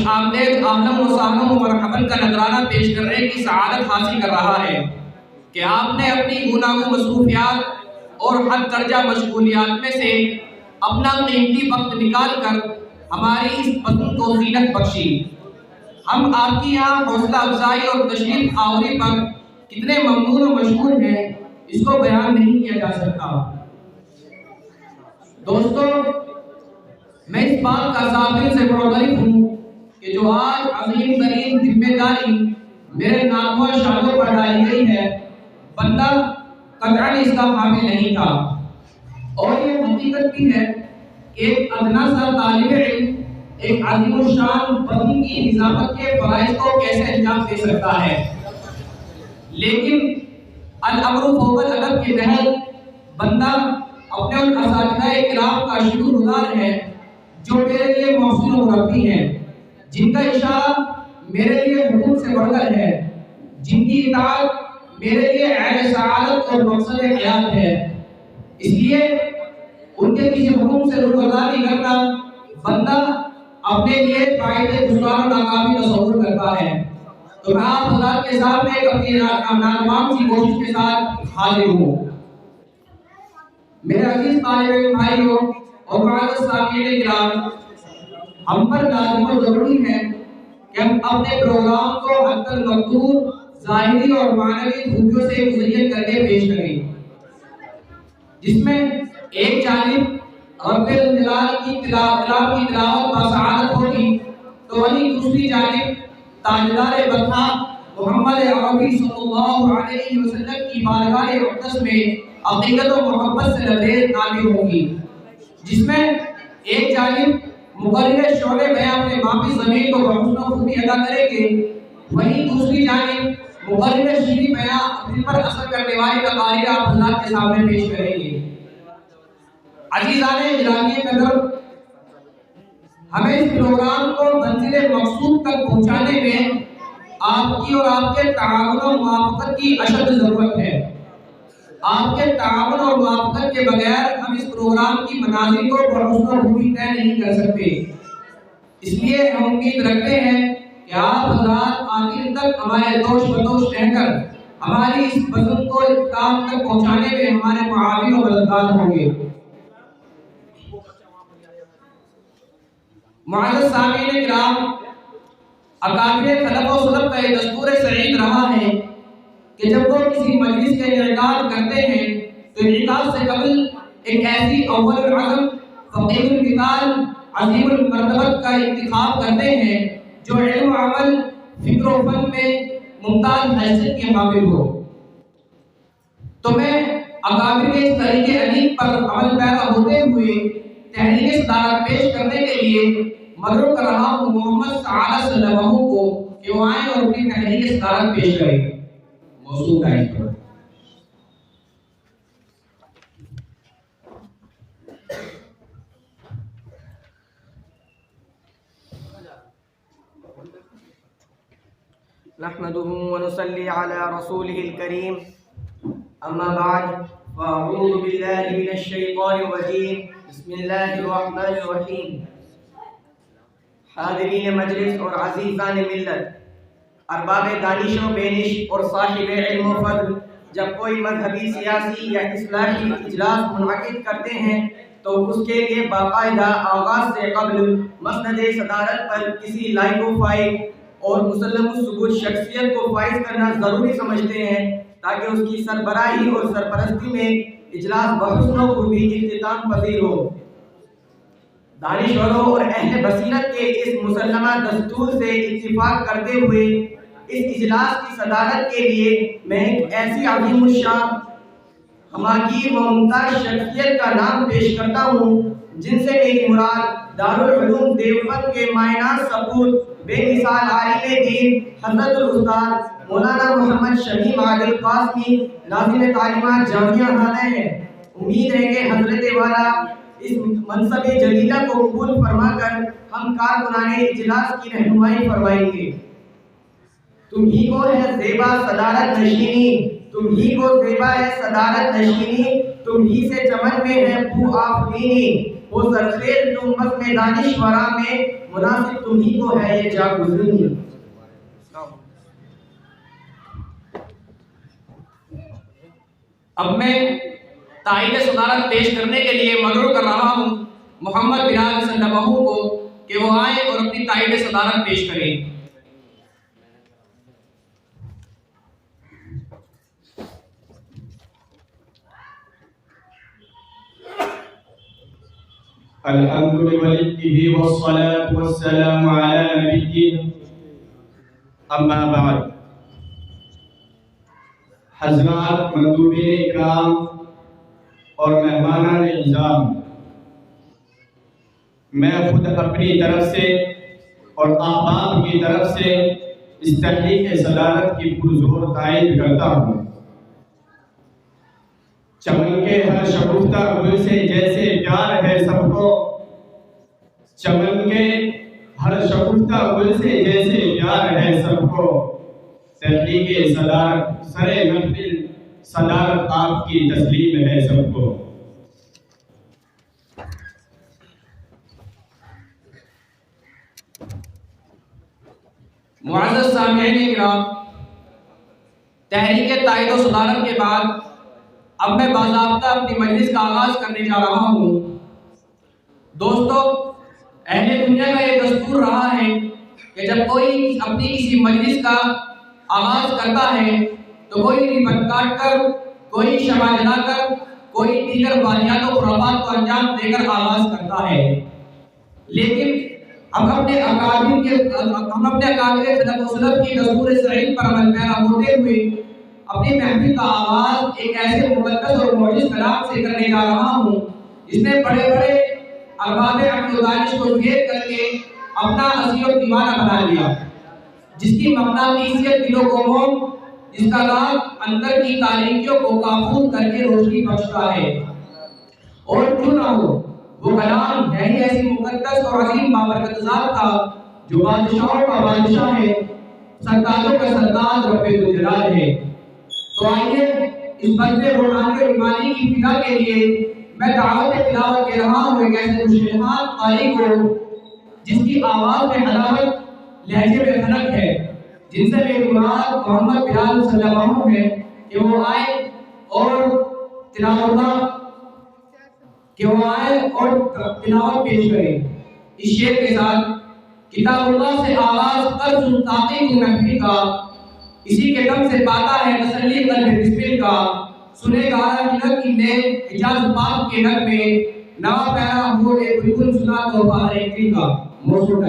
آمدید اہلاً و سہلاً و مرحباً کا نذرانہ پیش کرنے کی سعادت حاصل کر رہا ہے کہ آپ نے اپنی گوناگوں مصروفیات اور حد درجہ مشغولیات میں سے اپنا قیمتی وقت نکال کر ہماری اس بزم کو زینت بخشی۔ ہم آپ کی یہاں حوصلہ افزائی اور تشریف آوری پر کتنے ممنون و مشکور ہیں، اس کو بیان نہیں کیا جا سکتا۔ دوستو، میں اس بات کا ذاکر سے معترف ہوں کہ جو آج عظیم ترین ذمہ داری میرے نامور شاگردوں پر ڈالی گئی ہے، بندہ قطعاً اس کا حامل نہیں تھا، اور یہ حقیقت بھی ہے کہ ایک ادنا سا طالب علم ایک عظیم الشان بزم کی نظامت کے فرائض کو کیسے انجام دے سکتا ہے۔ لیکن الامر فوق الادب کے تحت بندہ اپنے ان اساتذہ کرام کا شکر گزار ہے جو میرے لیے محسن و مربی ہیں، جن کا اشارہ میرے لیے حکم سے بڑھ کر ہے، جن کی اطاعت میرے لیے عین سعادت اور مقصد حیات ہے۔ اس لیے ان کے کسی حکم سے روگردانی کرنا بندہ اپنے لیے فائدے خسران و ناکامی تصور کرتا ہے۔ تو میں آپ حضرات کے سامنے اپنی ناتمام سی کوشش کے ساتھ حاضر ہوں۔ میرے عزیز طالب علم بھائیوں اور معزز سامعین کرام، ہم پر لازم و ضروری ہے کہ ہم اپنے پروگرام کو حتی المقدور ظاہری اور معنوی خوبیوں سے مزین کر کے پیش کریں، جس میں ایک جانب رب الجلال کی تلاوت بسعادت ہوگی، تو وہیں دوسری جانب تاجدار بطحہ محمد عربی صلی اللہ علیہ وسلم کی بارگاہ اقدس میں عقیدت و محبت سے لبریز نامے ہوگی، جس میں ایک جانب مقرر شعلے بیان اپنے باقی زمین کو بحسن و خوبی ادا کریں گے، وہیں دوسری جانب مقرر شیریں بیان دل پر اثر کرنے والی تقاریر آپ حضرات کے سامنے پیش کریں گے۔ عزیزان گرامی قدر، ہمیں اس پروگرام کو منزل مقصود تک پہنچانے میں آپ کی اور آپ کے تعاون و موافقت کی اشد ضرورت ہے۔ آپ کے تعاون اور موافقت کے بغیر ہم اس پروگرام کی منازل کو بحسن و خوبی طے نہیں کر سکتے۔ اس لیے ہم امید رکھتے ہیں کہ آپ حضرات آخر تک ہمارے دوش بدوش رہ کر ہماری اس بزم کو اختتام تک پہنچانے میں ہمارے معاون و مددگار ہوں گے۔ معزز سامعین کرام، اکابر خلف و سلف کا یہ دستور سعید رہا ہے کہ جب وہ کسی مجلس کا انعقاد کرتے ہیں تو انعقاد سے قبل ایک ایسی اول العزم فقیر المثال عظیم المرتبت کا انتخاب کرتے ہیں جو علم و عمل فکر و فن میں ممتاز حیثیت کے قابل ہو۔ تو میں اکابر کے اس طریقے ادیب پر عمل پیرا ہوتے ہوئے تحریک صدارت پیش کرنے کے لیے مدعو کر رہا ہوں محمد سعادت صلی اللہ علیہ وسلم کو کہ وہ آئیں اور اپنی تحریک صدارت پیش کریں۔ موضوع کا اس پر نحمده ونصلي على رسوله الكريم اما بعد فاعوذ بالله من الشيطان الرجيم بسم الله الرحمن الرحيم۔ حاضرین مجلس اور عزیزان ملت، ارباب دانش و بینش اور صاحب علم و فضل جب کوئی مذہبی، سیاسی یا اصلاحی اجلاس منعقد کرتے ہیں تو اس کے لیے باقاعدہ آغاز سے قبل مسند صدارت پر کسی لائق و فائق اور مسلم الثبوت شخصیت کو فائز کرنا ضروری سمجھتے ہیں تاکہ اس کی سربراہی اور سرپرستی میں اجلاس بحسن و خوبی اختتام پذیر ہو۔ دانشوروں اور اہل بصیرت کے اس مسلمہ دستور سے اتفاق کرتے ہوئے اس اجلاس کی صدارت کے لیے میں ایک ایسی عظیم الشان، ہماگیر و ممتاز شخصیت کا نام پیش کرتا ہوں جن سے میری مراد دارالعلوم دیوبند کے مائناز سپوت بے مثال عالم دین حضرت الاستاذ مولانا محمد شمیم عادل قاسمی ناظم تعلیمات جامعہ ہانہ ہے۔ امید ہے کہ حضرت والا اس منصب جلیلہ کو قبول فرما کر ہم کارکنان اجلاس کی رہنمائی فرمائیں گے۔ تم ہی کو ہے زیبا صدارت نشینی، تم ہی کو زیبا ہے صدارت نشینی، تم ہی سے چمن میں ہے بو آفرینی، وہ سرخیل تم بس میں دانشورا میں مناسب تمہیں کو ہے یہ جا گزری۔ اب میں تائید صدارت پیش کرنے کے لیے مدعو کر رہا ہوں محمد بلال سلمہ کو کہ وہ آئیں اور اپنی تائید صدارت پیش کریں۔ الحمد لله والصلاة والسلام على نبينا اما بعد۔ حضرات مندوبین اکرام اور مہمانان اعزام، میں خود اپنی طرف سے اور احباب کی طرف سے اس تحریک صدارت کی پرزور تائید کرتا ہوں۔ چمن کے ہر شگفتہ گل سے جیسے پیار ہے سب کو، چمن کے ہر شگفتہ گل سے جیسے پیار ہے سب کو، تحریک صدارت سر محفل صدارت آپ کی تسلیم ہے سب کو۔ معزز سامعین کرام، تحریک تائید و صدارت کے بعد اب میں باضابطہ اپنی مجلس کا آغاز کرنے جا رہا ہوں۔ دوستو، اہل دنیا کا یہ دستور رہا ہے کہ جب کوئی اپنی کسی مجلس کا آغاز کرتا ہے تو کوئی ربن کاٹ کر، کوئی شمع جلا کر، کوئی دیگر واقعات و خرافات کو انجام دے کر آغاز کرتا ہے، لیکن ہم اپنے اکابر سلف و سلف کی دستور صحیح پر عمل پیرا ہوتے ہوئے اپنی محفل کا آغاز ایک ایسے مقدس اور معجز کلام سے کرنے جا رہا ہوں جس نے بڑے بڑے ارباب عقل و دانش کو گھیر کر کے اپنا اسیر و دیوانہ بنا لیا، جس کی مقناطیسیت دلوں کو موم، جس کا راز اندر کی تاریکیوں کو کافور کر کے روشنی بخشتا ہے۔ اور کیوں نہ ہو، وہ کلام ہے ہی ایسی مقدس اور عظیم بابرکت ذات کا جو بادشاہوں کا بادشاہ ہے، سرتاجوں کا سرتاج رب ذوالجلال ہے۔ تو آئیے اس بندے روحانی اور ایمانی کی ابتدا کے لیے میں دعوت تلاوت دے رہا ہوں ایک ایسے مشرحان قاری کو جس کی آواز میں حلاوت، لہجے میں خنک ہے، جن سے میری مراد محمد بلال سلمہ ہے کہ وہ آئے اور تلاوت پیش کریں۔ اس شعر کے ساتھ کتاب اللہ سے آغاز کر سلطاقی کی محفل کا، اسی کے دم سے پاتا ہے تسلی قلب بسمل کا، سنے گا ہنر کی نئے حجاز پاک کے نغمے، نوا پیرا ہو ایک بلبل سنا تو بہار ایک دل کا موضوع کا